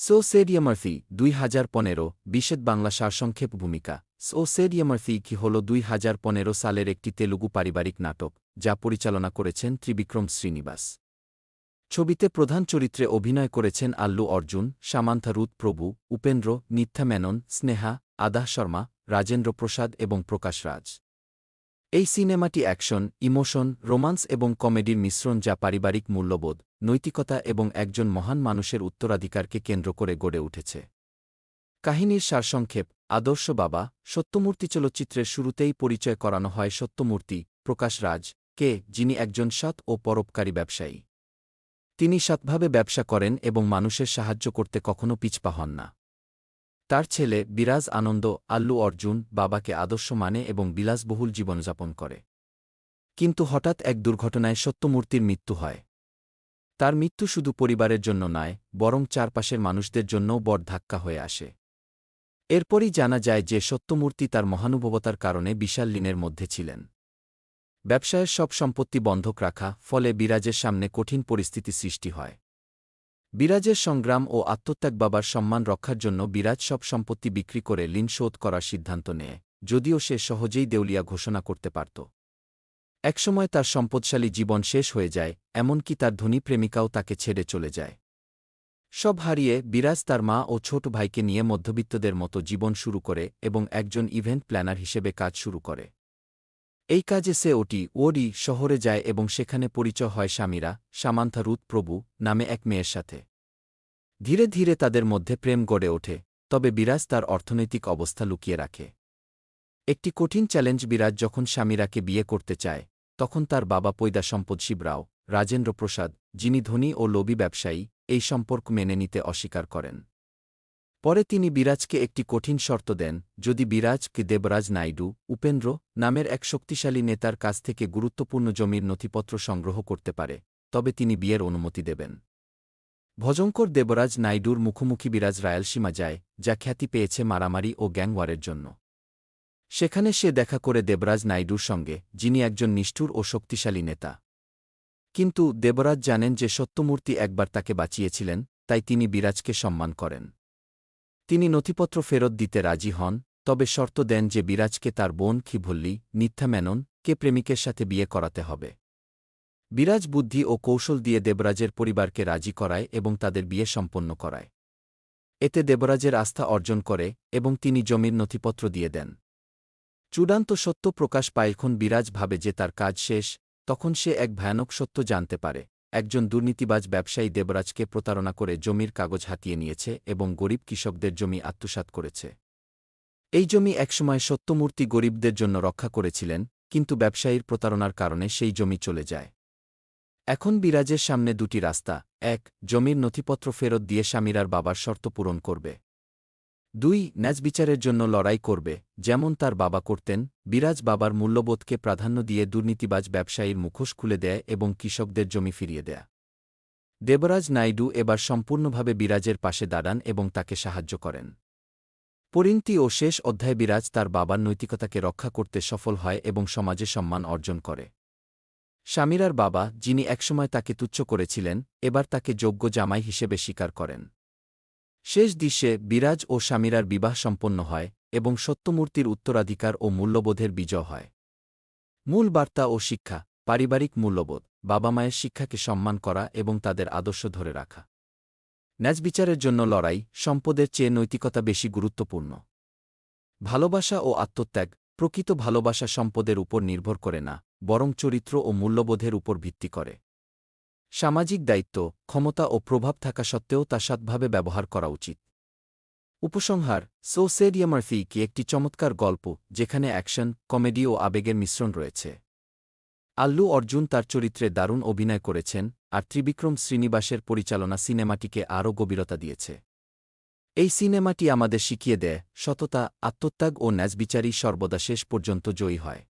So shed ইয়ামার্থি 2015 বিশেদ Bangla সারসংক্ষেপ ভূমিকা so shed ইয়ামার্থি কি হল 2015 সালের একটি তেলুগু পারিবারিক নাটক যা পরিচালনা করেছেন ত্রিবিক্রম শ্রীনিবাস। ছবিতে প্রধান চরিত্রে অভিনয় করেছেন আল্লু অর্জুন, সামান্থা রুথ প্রভু, উপেন্দ্র, নিত্যা মেনন, স্নেহা, আদাহ শর্মা, রাজেন্দ্র প্রসাদ এবং প্রকাশ রাজ। এই সিনেমাটি অ্যাকশন, ইমোশন, রোমান্স এবং কমেডির মিশ্রণ যা পারিবারিক মূল্যবোধ, নৈতিকতা এবং একজন মহান মানুষের উত্তরাধিকারকে কেন্দ্র করে গড়ে উঠেছে। কাহিনীর সারসংক্ষেপ: আদর্শ বাবা সত্যমূর্তি চলচ্চিত্রের শুরুতেই পরিচয় করানো হয় সত্যমূর্তি, প্রকাশ রাজ, কে, যিনি একজন সৎ ও পরোপকারী ব্যবসায়ী। তিনি সৎভাবে ব্যবসা করেন এবং মানুষের সাহায্য করতে কখনও পিছপা হন না। তার ছেলে বিরাজ আনন্দ, আল্লু অর্জুন, বাবাকে আদর্শ মানে এবং বিলাসবহুল জীবনযাপন করে। কিন্তু হঠাৎ এক দুর্ঘটনায় সত্যমূর্তির মৃত্যু হয়। তার মৃত্যু শুধু পরিবারের জন্য নয়, বরং চারপাশের মানুষদের জন্যও বড় ধাক্কা হয়ে আসে। এরপরই জানা যায় যে সত্যমূর্তি তার মহানুভবতার কারণে বিশাল ঋণের মধ্যে ছিলেন। ব্যবসায়ের সব সম্পত্তি বন্ধক রাখা, ফলে বিরাজের সামনে কঠিন পরিস্থিতি সৃষ্টি হয়। বিরাজের সংগ্রাম ও আত্মত্যাগ বাবার সম্মান রক্ষার জন্য বিরাজ সব সম্পত্তি বিক্রি করে ঋণ শোধ করার সিদ্ধান্ত নেয়, যদিও সে সহজেই দেউলিয়া ঘোষণা করতে পারত। একসময় তার সম্পদশালী জীবন শেষ হয়ে যায়, এমনকি তার ধনী প্রেমিকাও তাকে ছেড়ে চলে যায়। সব হারিয়ে বিরাজ তার মা ও ছোট ভাইকে নিয়ে মধ্যবিত্তদের মতো জীবন শুরু করে এবং একজন ইভেন্ট প্ল্যানার হিসেবে কাজ শুরু করে। এই কাজে সে ওডি শহরে যায় এবং সেখানে পরিচয় হয় সামিরা, সামান্থা রুথ প্রভু নামে এক মেয়ের সাথে। ধীরে ধীরে তাদের মধ্যে প্রেম গড়ে ওঠে, তবে বিরাজ তার অর্থনৈতিক অবস্থা লুকিয়ে রাখে। একটি কঠিন চ্যালেঞ্জ: বিরাজ যখন সামিরাকে বিয়ে করতে চায়, তখন তার বাবা পৈদা সম্পদ শিবরাও, রাজেন্দ্র প্রসাদ, যিনি ধনী ও লোভী ব্যবসায়ী, এই সম্পর্ক মেনে নিতে অস্বীকার করেন। পরে তিনি বিরাজকে একটি কঠিন শর্ত দেন: যদি বিরাজকে দেবরাজ নাইডু, উপেন্দ্র নামের এক শক্তিশালী নেতার কাছ থেকে গুরুত্বপূর্ণ জমির নথিপত্র সংগ্রহ করতে পারে, তবে তিনি বিয়ের অনুমতি দেবেন। ভজঙ্কর দেবরাজ নাইডুর মুখোমুখি বিরাজ রায়ালসীমা যায়, যা খ্যাতি পেয়েছে মারামারি ও গ্যাংওয়ারের জন্য। সেখানে সে দেখা করে দেবরাজ নাইডুর সঙ্গে, যিনি একজন নিষ্ঠুর ও শক্তিশালী নেতা। কিন্তু দেবরাজ জানেন যে সত্যমূর্তি একবার তাকে বাঁচিয়েছিলেন, তাই তিনি বিরাজকে সম্মান করেন। তিনি নথিপত্র ফেরত দিতে রাজি হন, তবে শর্ত দেন যে বিরাজকে তার বোন খিভল্লি, নিত্যা মেনন, কে প্রেমিকের সাথে বিয়ে করাতে হবে। বিরাজ বুদ্ধি ও কৌশল দিয়ে দেবরাজের পরিবারকে রাজি করায় এবং তাদের বিয়ে সম্পন্ন করায়। এতে দেবরাজের আস্থা অর্জন করে এবং তিনি জমির নথিপত্র দিয়ে দেন। চূড়ান্ত সত্য প্রকাশ পায় যখন বিরাজ ভাবে যে তার কাজ শেষ, তখন সে এক ভয়ানক সত্য জানতে পারে: একজন দুর্নীতিবাজ ব্যবসায়ী দেবরাজকে প্রতারণা করে জমির কাগজ হাতিয়ে নিয়েছে এবং গরিব কৃষকদের জমি আত্মসাৎ করেছে। এই জমি একসময় সত্যমূর্তি গরিবদের জন্য রক্ষা করেছিলেন, কিন্তু ব্যবসায়ীর প্রতারণার কারণে সেই জমি চলে যায়। এখন বিরাজের সামনে দুটি রাস্তা: এক, জমির নথিপত্র ফেরত দিয়ে সামিরার বাবার শর্ত পূরণ করবে। 2, ন্যায়বিচারের জন্য লড়াই করবে, যেমন তার বাবা করতেন। বিরাজ বাবার মূল্যবোধকে প্রাধান্য দিয়ে দুর্নীতিবাজ ব্যবসায়ীর মুখোশ খুলে দেয় এবং কৃষকদের জমি ফিরিয়ে দেয়। দেবরাজ নাইডু এবার সম্পূর্ণভাবে বিরাজের পাশে দাঁড়ান এবং তাকে সাহায্য করেন। পরিণতি ও শেষ অধ্যায়ে বিরাজ তার বাবার নৈতিকতাকে রক্ষা করতে সফল হয় এবং সমাজে সম্মান অর্জন করে। সামিরার বাবা, যিনি একসময় তাকে তুচ্ছ করেছিলেন, এবার তাকে যোগ্য জামাই হিসেবে স্বীকার করেন। শেষ দৃশ্যে বিরাজ ও সামিরার বিবাহ সম্পন্ন হয় এবং সত্যমূর্তির উত্তরাধিকার ও মূল্যবোধের বিজয় হয়। মূল বার্তা ও শিক্ষা: পারিবারিক মূল্যবোধ, বাবা মায়ের শিক্ষাকে সম্মান করা এবং তাদের আদর্শ ধরে রাখা। ন্যায়বিচারের জন্য লড়াই, সম্পদের চেয়ে নৈতিকতা বেশি গুরুত্বপূর্ণ। ভালোবাসা ও আত্মত্যাগ, প্রকৃত ভালোবাসা সম্পদের উপর নির্ভর করে না, বরং চরিত্র ও মূল্যবোধের উপর ভিত্তি করে। সামাজিক দায়িত্ব, ক্ষমতা ও প্রভাব থাকা সত্ত্বেও তা সৎভাবে ব্যবহার করা উচিত। উপসংহার: সো সেড ইয়ামার্থি কি একটি চমৎকার গল্প যেখানে অ্যাকশন, কমেডি ও আবেগের মিশ্রণ রয়েছে। আল্লু অর্জুন তার চরিত্রে দারুণ অভিনয় করেছেন, আর ত্রিবিক্রম শ্রীনিবাসের পরিচালনা সিনেমাটিকে আরও গভীরতা দিয়েছে। এই সিনেমাটি আমাদের শিখিয়ে দেয়, সততা, আত্মত্যাগ ও ন্যায়বিচারই সর্বদা শেষ পর্যন্ত জয়ী হয়।